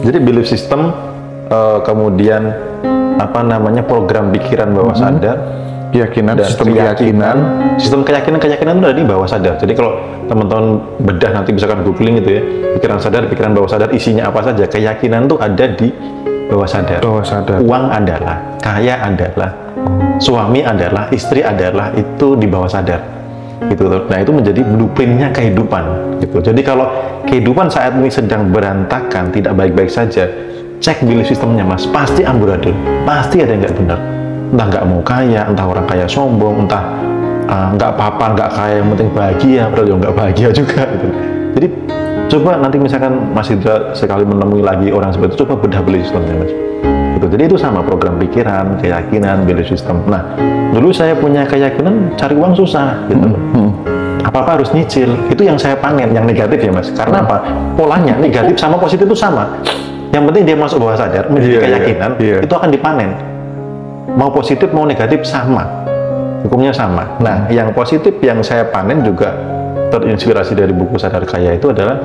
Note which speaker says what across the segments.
Speaker 1: Jadi belief system, kemudian apa namanya program pikiran bawah sadar,
Speaker 2: keyakinan,
Speaker 1: dan
Speaker 2: sistem keyakinan.
Speaker 1: Sistem keyakinan itu ada di bawah sadar. Jadi kalau teman-teman bedah nanti misalkan googling gitu ya, pikiran sadar, pikiran bawah sadar isinya apa saja, keyakinan tuh ada di bawah sadar.
Speaker 2: Bawah sadar.
Speaker 1: Uang adalah, kaya adalah, suami adalah, istri adalah, itu di bawah sadar. Gitu. Nah itu menjadi blueprintnya kehidupan. Gitu. Jadi kalau kehidupan saat ini sedang berantakan, tidak baik-baik saja, cek belief sistemnya mas, pasti amburadul, pasti ada yang nggak benar. Entah nggak mau kaya, entah orang kaya sombong, entah nggak apa-apa, nggak kaya, yang penting bahagia, padahal juga nggak bahagia juga. Gitu. Jadi coba nanti misalkan Mas Hidra sekali menemui lagi orang seperti itu, coba bedah belief sistemnya mas. Gitu. Jadi itu sama program pikiran, keyakinan, belief system. Nah dulu saya punya keyakinan cari uang susah, gitu. Apa-apa harus nyicil, itu yang saya panen, yang negatif ya mas. Karena apa? Polanya negatif sama positif itu sama. Yang penting dia masuk bawah sadar, menjadi keyakinan, itu akan dipanen. Mau positif mau negatif sama, hukumnya sama. Nah, yang positif yang saya panen juga terinspirasi dari buku Sadar Kaya itu adalah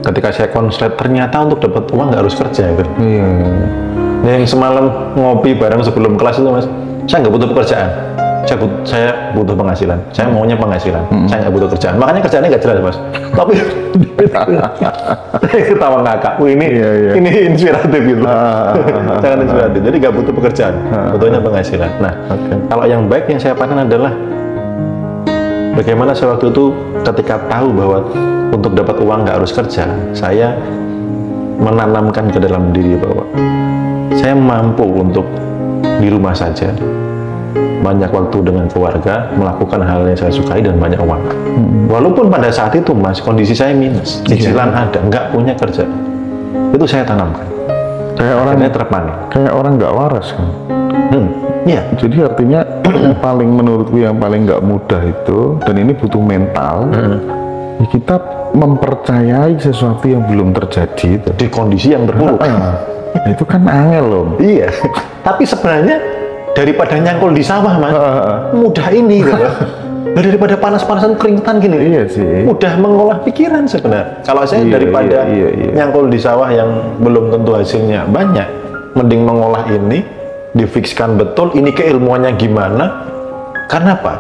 Speaker 1: ketika saya konslet ternyata untuk dapat uang nggak harus kerja gitu. Yang semalam ngopi bareng sebelum kelas itu mas, saya nggak butuh pekerjaan, saya butuh penghasilan, saya maunya penghasilan, saya nggak butuh kerjaan, makanya kerjaannya nggak jelas mas, tapi saya ketawa ngakak, ini inspiratif gitu, sangat inspiratif, jadi nggak butuh pekerjaan, butuhnya penghasilan. Nah, kalau yang baik yang saya panen adalah bagaimana saya waktu itu ketika tahu bahwa untuk dapat uang nggak harus kerja, saya menanamkan ke dalam diri bahwa saya mampu untuk di rumah saja, banyak waktu dengan keluarga, melakukan hal yang saya sukai dan banyak uang. Walaupun pada saat itu mas, kondisi saya minus, cicilan ada, nggak punya kerja, itu saya tanamkan.
Speaker 2: Kayak orang
Speaker 1: terpanen.
Speaker 2: Kayak orang nggak waras kan.
Speaker 1: Iya.
Speaker 2: Jadi artinya yang paling menurutku yang paling nggak mudah itu, dan ini butuh mental. Ya kita mempercayai sesuatu yang belum terjadi itu.
Speaker 1: Di kondisi yang terburuk.
Speaker 2: Nah, itu kan angel loh.
Speaker 1: Iya. Tapi sebenarnya daripada nyangkul di sawah mas, mudah ini gitu. Daripada panas-panasan keringetan gini,
Speaker 2: iya sih.
Speaker 1: Mudah mengolah pikiran sebenarnya. Kalau saya daripada nyangkul di sawah yang belum tentu hasilnya banyak, mending mengolah ini, difikskan betul ini keilmuannya gimana. Karena apa?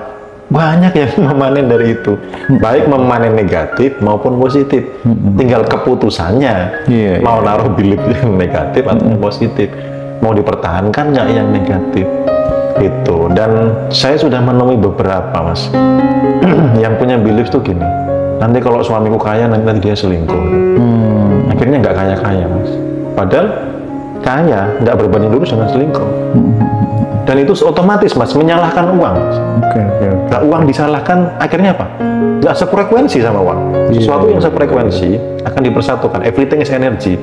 Speaker 1: Banyak yang memanen dari itu, baik memanen negatif maupun positif. Tinggal keputusannya, mau naruh belief yang negatif atau yang positif, mau dipertahankan nggak yang negatif. Itu. Dan saya sudah menemui beberapa mas yang punya belief tuh gini, nanti kalau suamiku kaya nanti dia selingkuh. Akhirnya nggak kaya-kaya mas, padahal kaya nggak berbanding lurus dengan selingkuh. Dan itu otomatis mas menyalahkan uang. Nah, uang disalahkan akhirnya apa? Nggak sefrekuensi sama uang. Sesuatu yang sefrekuensi akan dipersatukan. Everything is energy.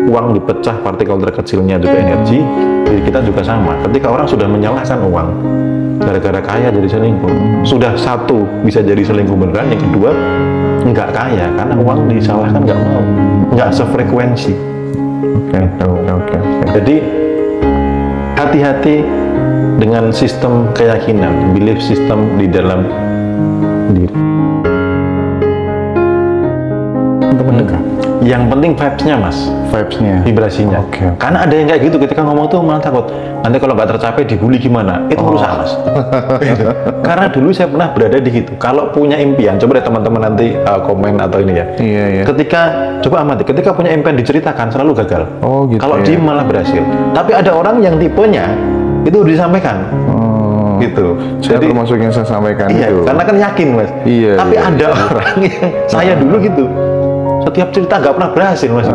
Speaker 1: Uang dipecah, partikel terkecilnya juga energi. Jadi kita juga sama. Ketika orang sudah menyalahkan uang gara-gara kaya jadi selingkuh, sudah satu bisa jadi selingkuh beneran, yang kedua nggak kaya karena uang disalahkan, nggak mau, nggak sefrekuensi. Jadi hati-hati dengan sistem keyakinan, belief system di dalam diri. Untuk mendekat. Yang penting vibes-nya mas, vibrasinya. Karena ada yang kayak gitu, ketika ngomong tuh malah takut nanti kalau nggak tercapai dibully gimana, itu urusan mas. Karena dulu saya pernah berada di situ. Kalau punya impian, coba deh teman-teman nanti komen atau ini ya. Ketika coba amati, ketika punya impian diceritakan selalu gagal. Kalau diem malah berhasil. Tapi ada orang yang tipenya itu disampaikan. Gitu.
Speaker 2: Jadi termasuk yang saya sampaikan itu.
Speaker 1: Karena kan yakin mas. Tapi ada orang yang saya dulu gitu. Setiap cerita nggak pernah berhasil mas,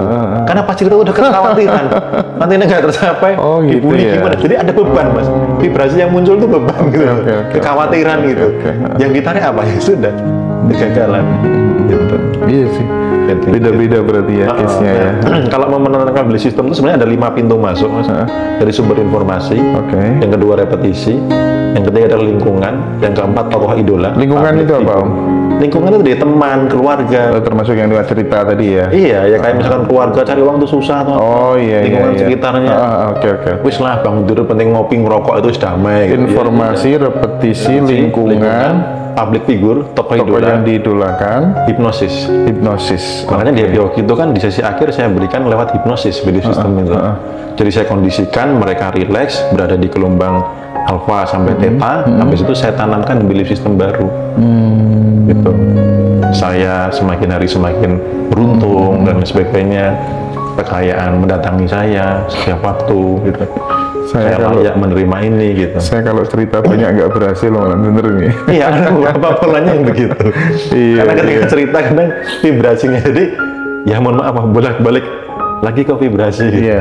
Speaker 1: karena pas cerita udah kekhawatiran nanti ini nggak tercapai, dibully gimana, jadi ada beban mas, vibrasi yang muncul tuh beban gitu, kekhawatiran gitu, yang ditarik apa ya sudah kegagalan gitu.
Speaker 2: Iya sih, beda-beda berarti ya case-nya ya.
Speaker 1: Kalau mau menerapkan belief system itu sebenarnya ada 5 pintu masuk mas, dari sumber informasi, yang kedua repetisi, yang ketiga adalah lingkungan, yang keempat tokoh idola.
Speaker 2: Lingkungan itu apa om?
Speaker 1: Lingkungan itu dari teman, keluarga.
Speaker 2: Termasuk yang lewat cerita tadi ya.
Speaker 1: Iya, ya kayak misalkan keluarga cari uang tuh susah atau
Speaker 2: Oh iya,
Speaker 1: lingkungan
Speaker 2: iya.
Speaker 1: sekitarnya.
Speaker 2: Oke.
Speaker 1: Wis lah Bang Duru penting ngopi ngerokok itu sudah damai. Gitu.
Speaker 2: Informasi, repetisi, lingkungan,
Speaker 1: public figure, tokoh
Speaker 2: tokoh
Speaker 1: idola,
Speaker 2: yang diidolakan,
Speaker 1: hipnosis.
Speaker 2: hipnosis.
Speaker 1: Makanya di Happy Hoki itu kan di sesi akhir saya berikan lewat hipnosis belief system itu. Jadi saya kondisikan mereka rileks, berada di gelombang alfa sampai theta, habis itu saya tanamkan belief system baru. Gitu. Saya semakin hari semakin beruntung dan sebagainya, kekayaan mendatangi saya setiap waktu gitu. Saya layak menerima ini gitu.
Speaker 2: Saya kalau cerita banyak nggak berhasil loh, bener nih.
Speaker 1: Iya, apa polanya yang begitu.
Speaker 2: Iya,
Speaker 1: Karena ketika cerita kadang vibrasinya, jadi ya mohon maaf bolak-balik lagi ke vibrasi.
Speaker 2: Iya.